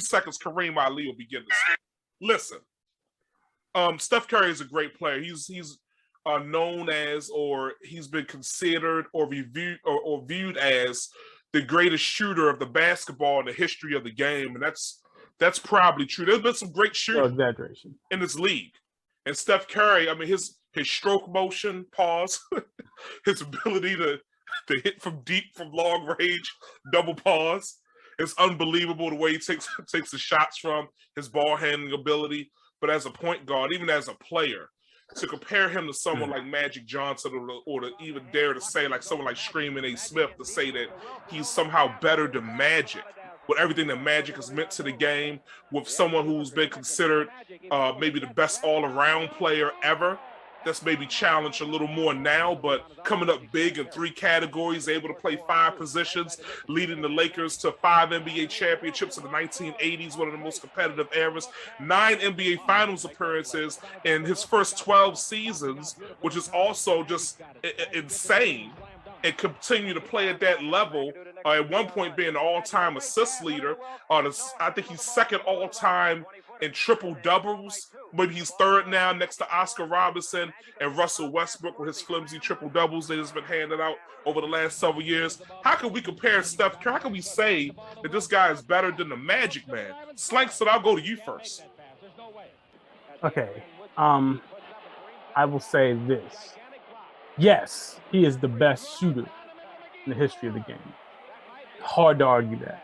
seconds, Kareem Ali will begin to speak. Listen, Steph Curry is a great player. He's known as, or he's been considered or reviewed or viewed as the greatest shooter of the basketball in the history of the game, and that's probably true. There's been some great shooting in this league, and Steph Curry, I mean, his stroke motion, pause, his ability to hit from deep, from long range, double pause. It's unbelievable the way he takes the shots from, his ball handling ability. But as a point guard, even as a player, to compare him to someone like Magic Johnson, or to even dare to say like someone like Screaming A. Smith, to say that he's somehow better than Magic, with everything that Magic has meant to the game, with someone who's been considered maybe the best all-around player ever, that's maybe challenged a little more now, but coming up big in 3 categories, able to play 5 positions, leading the Lakers to 5 NBA championships in the 1980s, one of the most competitive eras, 9 NBA Finals appearances in his first 12 seasons, which is also just insane, and continue to play at that level. At one point being the all-time assist leader. I think he's second all-time in triple doubles. Maybe he's third now, next to Oscar Robertson and Russell Westbrook with his flimsy triple doubles that has been handed out over the last several years. How can we compare Steph Curry? How can we say that this guy is better than the Magic Man? Slankson, I'll go to you first. Okay. I will say this. Yes, he is the best shooter in the history of the game. Hard to argue that.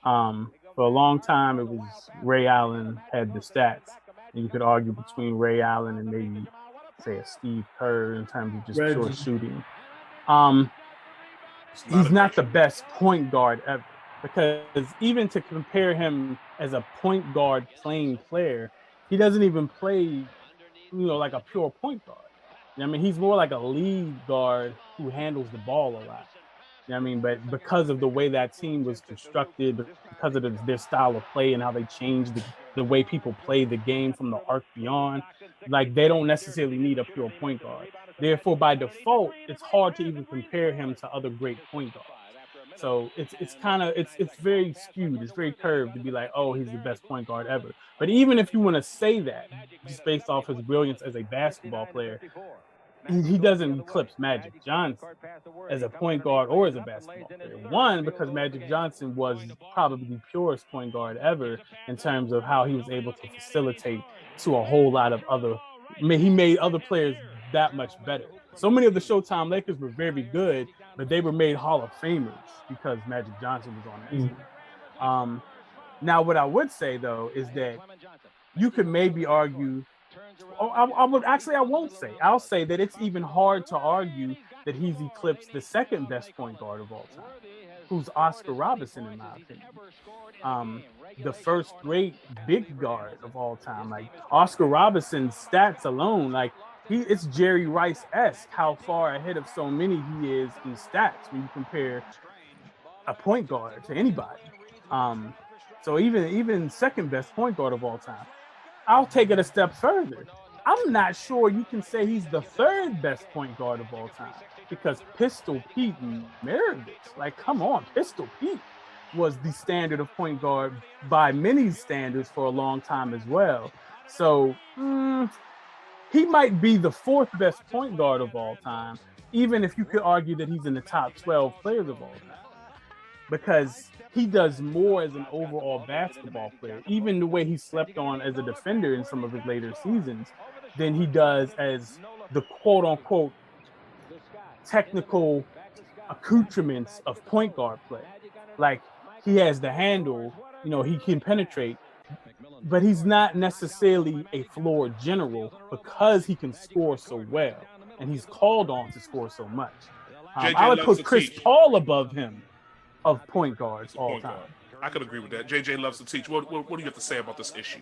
For a long time, it was Ray Allen had the stats. And you could argue between Ray Allen and maybe, say, a Steve Kerr in terms of just pure shooting. He's not the best point guard ever, because even to compare him as a point guard playing player, he doesn't even play, like a pure point guard. I mean, he's more like a lead guard who handles the ball a lot. I mean, but because of the way that team was constructed, because of their style of play and how they changed the way people play the game from the arc beyond, like they don't necessarily need a pure point guard. Therefore, by default, it's hard to even compare him to other great point guards. So it's very skewed, it's very curved to be like, oh, he's the best point guard ever. But even if you want to say that, just based off his brilliance as a basketball player, he doesn't eclipse Magic Johnson as a point guard or as a basketball player. One, because Magic Johnson was probably the purest point guard ever in terms of how he was able to facilitate to a whole lot of other. He made other players that much better. So many of the Showtime Lakers were very good, but they were made Hall of Famers because Magic Johnson was on that team. Now, what I would say, though, is that you could maybe argue, I won't say. I'll say that it's even hard to argue that he's eclipsed the second best point guard of all time, who's Oscar Robertson, in my opinion. The first great big guard of all time. Like Oscar Robertson's stats alone, like it's Jerry Rice-esque how far ahead of so many he is in stats when you compare a point guard to anybody. So even second best point guard of all time. I'll take it a step further. I'm not sure you can say he's the third best point guard of all time, because Pistol Pete Maravich, like, come on, Pistol Pete was the standard of point guard by many standards for a long time as well. So he might be the fourth best point guard of all time, even if you could argue that he's in the top 12 players of all time, because he does more as an overall basketball player, even the way he slept on as a defender in some of his later seasons, than he does as the quote-unquote technical accoutrements of point guard play. Like, he has the handle, he can penetrate, but he's not necessarily a floor general because he can score so well, and he's called on to score so much. I would put Chris Paul above him of point guards all time. I could agree with that. JJ loves to teach. What do you have to say about this issue?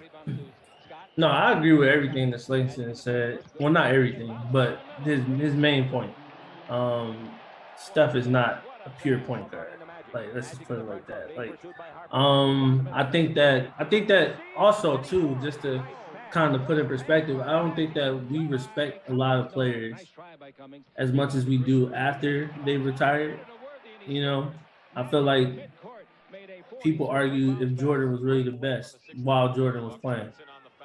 No, I agree with everything that Slankson said. Well, not everything, but his main point. Steph is not a pure point guard. Like, let's just put it like that. Like, I think that also too, just to kind of put in perspective, I don't think that we respect a lot of players as much as we do after they retired. I feel like people argue if Jordan was really the best while Jordan was playing.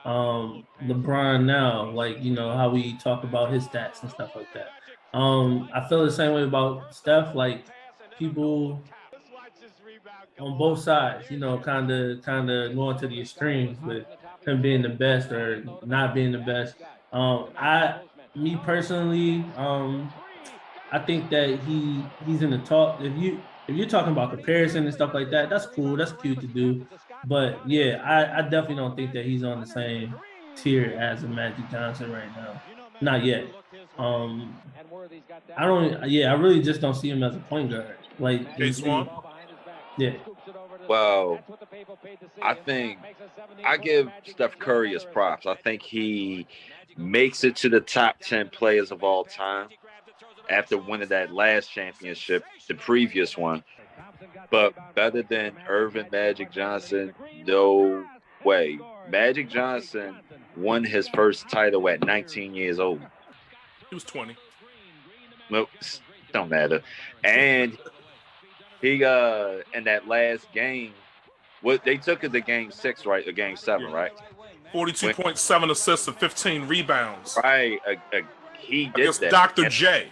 LeBron now, like, you know, how we talk about his stats and stuff like that. I feel the same way about Steph. Like, people on both sides, you know, kind of going to the extremes with him being the best or not being the best. Me personally, I think that he's in the talk. If you're talking about comparison and stuff like that, that's cool. That's cute to do. But yeah, I definitely don't think that he's on the same tier as a Magic Johnson right now. Not yet. I don't. Yeah, I really just don't see him as a point guard. Like, yeah. Well, I think I give Steph Curry his props. I think he makes it to the top 10 players of all time after winning that last championship, the previous one. But better than Irvin Magic Johnson, no way. Magic Johnson won his first title at 19 years old. He was 20. Well, don't matter. And he in that last game, what they took it to game 6, right? Or game 7, right? 42.7 assists and 15 rebounds. Right. He did against that. Dr. J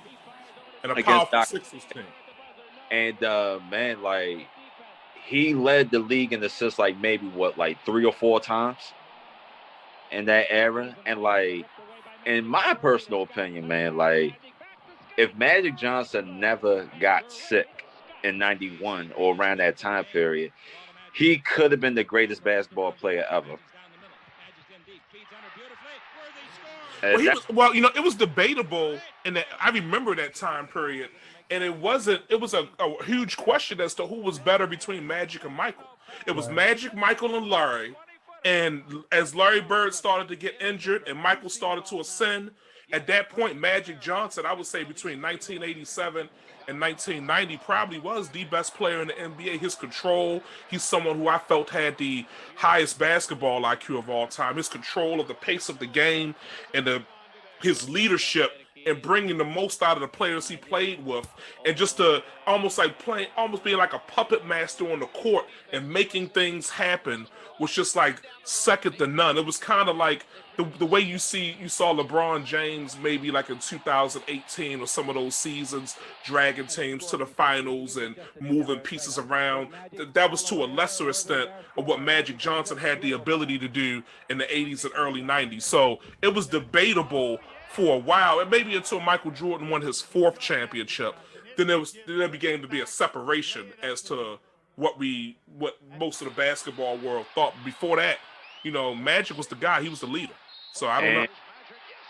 and a powerful Sixers team. And man, like, he led the league in assists like maybe 3 or 4 times in that era. And like, in my personal opinion, man, like, if Magic Johnson never got sick in 91 or around that time period, he could have been the greatest basketball player ever. Well, it was debatable, and I remember that time period, and it was a huge question as to who was better between Magic and Michael. It was Magic, Michael, and Larry, and as Larry Bird started to get injured and Michael started to ascend, at that point, Magic Johnson, I would say between 1987 and 1990, probably was the best player in the NBA. His control, he's someone who I felt had the highest basketball IQ of all time. His control of the pace of the game and his leadership and bringing the most out of the players he played with, and just almost being like a puppet master on the court and making things happen was just like second to none. It was kind of like the way you saw LeBron James maybe like in 2018 or some of those seasons dragging teams to the finals and moving pieces around. That was to a lesser extent of what Magic Johnson had the ability to do in the 80s and early 90s. So it was debatable for a while, and maybe until Michael Jordan won his 4th championship. Then there began to be a separation as to what most of the basketball world thought. Before that, Magic was the guy. He was the leader. So I don't know.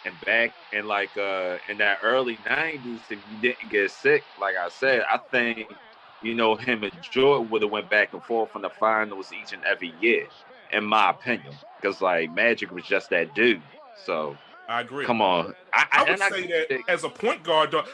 And back in in that early 90s, if you didn't get sick, like I said, I think, him and Jordan would have went back and forth in the finals each and every year, in my opinion. Because Magic was just that dude. So I agree. Come on. I would say that as a point guard, though,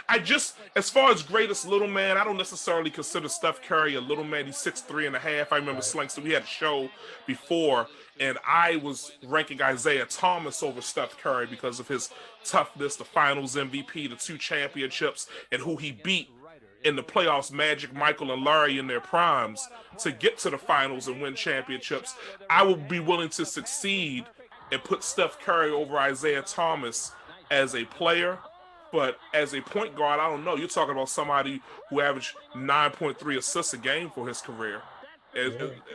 as far as greatest little man, I don't necessarily consider Steph Curry a little man. He's 6'3.5". I remember Slankster, we had a show before, and I was ranking Isaiah Thomas over Steph Curry because of his toughness, the finals MVP, the 2 championships, and who he beat in the playoffs, Magic, Michael, and Larry in their primes to get to the finals and win championships. I would be willing to succeed and put Steph Curry over Isaiah Thomas as a player, but as a point guard, I don't know. You're talking about somebody who averaged 9.3 assists a game for his career,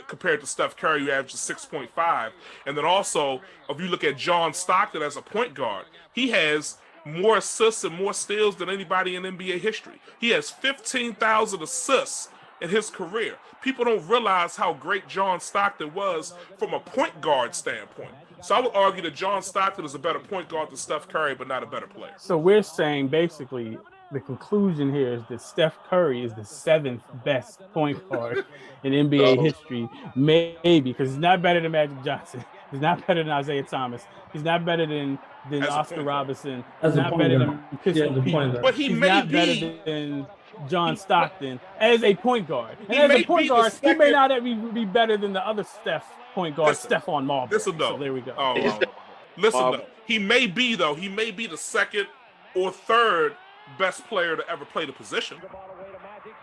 compared to Steph Curry, who averages 6.5. And then also, if you look at John Stockton as a point guard, he has more assists and more steals than anybody in NBA history. He has 15,000 assists in his career. People don't realize how great John Stockton was from a point guard standpoint. So I would argue that John Stockton is a better point guard than Steph Curry, but not a better player. So we're saying basically the conclusion here is that Steph Curry is the 7th best point guard in NBA history, maybe, because he's not better than Magic Johnson. He's not better than Isaiah Thomas. He's not better than Oscar Robertson. He's not better than Pistol Pete. But he's not better than John Stockton as a point guard. And as a point guard, he may not be better than the other point guard, Stephon Marbury. Listen, though. So there we go. Listen, though. He may be the 2nd or 3rd best player to ever play the position.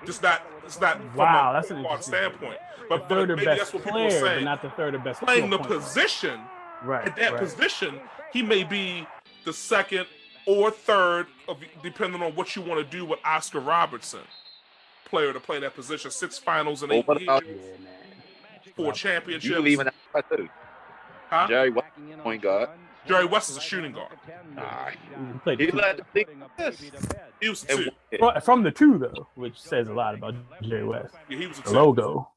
Just not. It's not from Wow, a that's an point guard interesting standpoint. the But third or maybe best that's what people are player, but saying. not the third or best Playing the pure point guard. position Right. at that position, he may be the second or third, depending on what you want to do with Oscar Robertson, player to play that position. 6 finals in 8 what about- years, Yeah, man. 4 championships. You believe in that too? Huh? Jerry West, point guard. Jerry West is a shooting guard. Nah, He played he the two. led the league with this. He was a And 2. From the 2 though, which says a lot about Jerry West. Yeah, he was a The 2. logo.